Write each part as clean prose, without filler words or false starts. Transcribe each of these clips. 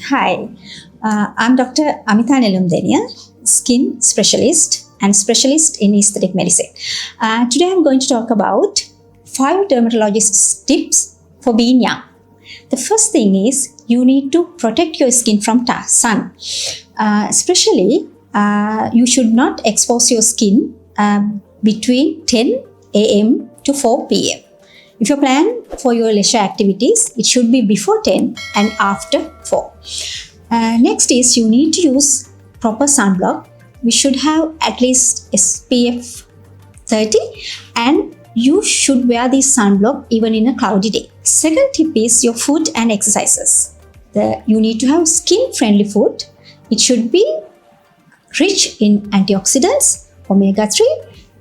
Hi, I'm Dr. Amita Nelumdenia, skin specialist and specialist in aesthetic medicine. Today I'm going to talk about 5 dermatologist tips for being young. The first thing is you need to protect your skin from sun. Especially, you should not expose your skin between 10 a.m. to 4 p.m. If you plan for your leisure activities, it should be before 10 and after 4. Next is you need to use proper sunblock. We should have at least SPF 30 and you should wear this sunblock even in a cloudy day. Second tip is your food and exercises. You need to have skin-friendly food. It should be rich in antioxidants, omega-3,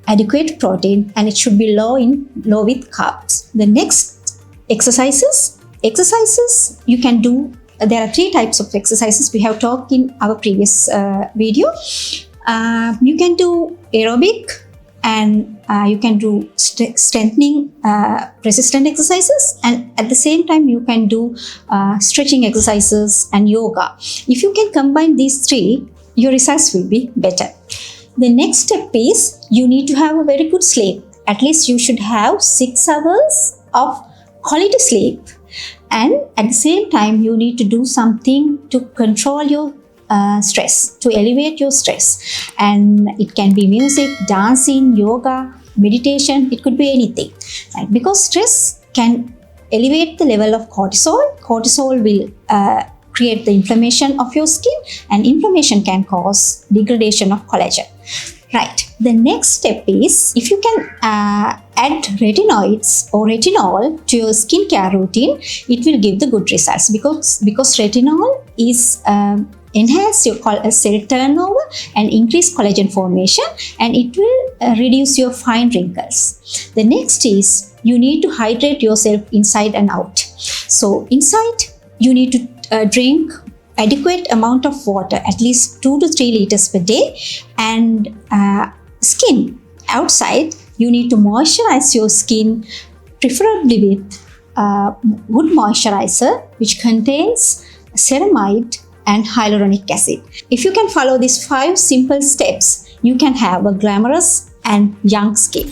adequate protein, and it should be low with carbs. The next exercises you can do. There are 3 types of exercises we have talked in our previous video. You can do aerobic and you can do strengthening resistant exercises, and at the same time you can do stretching exercises and yoga. If you can combine these 3, your results will be better. The next step is you need to have a very good sleep. At least you should have 6 hours of quality sleep, and at the same time you need to do something to control your stress, to elevate your stress, and it can be music, dancing, yoga, meditation. It could be anything, right? Because stress can elevate the level of cortisol will create the inflammation of your skin, and inflammation can cause degradation of collagen. Right. The next step is if you can add retinoids or retinol to your skincare routine, it will give the good results because retinol is enhance your cell turnover and increase collagen formation, and it will reduce your fine wrinkles. The next is you need to hydrate yourself inside and out. So inside you need to drink adequate amount of water, at least 2 to 3 liters per day, and skin outside you need to moisturize your skin, preferably with good moisturizer which contains ceramide and hyaluronic acid. If you can follow these 5 simple steps, you can have a glamorous and young skin.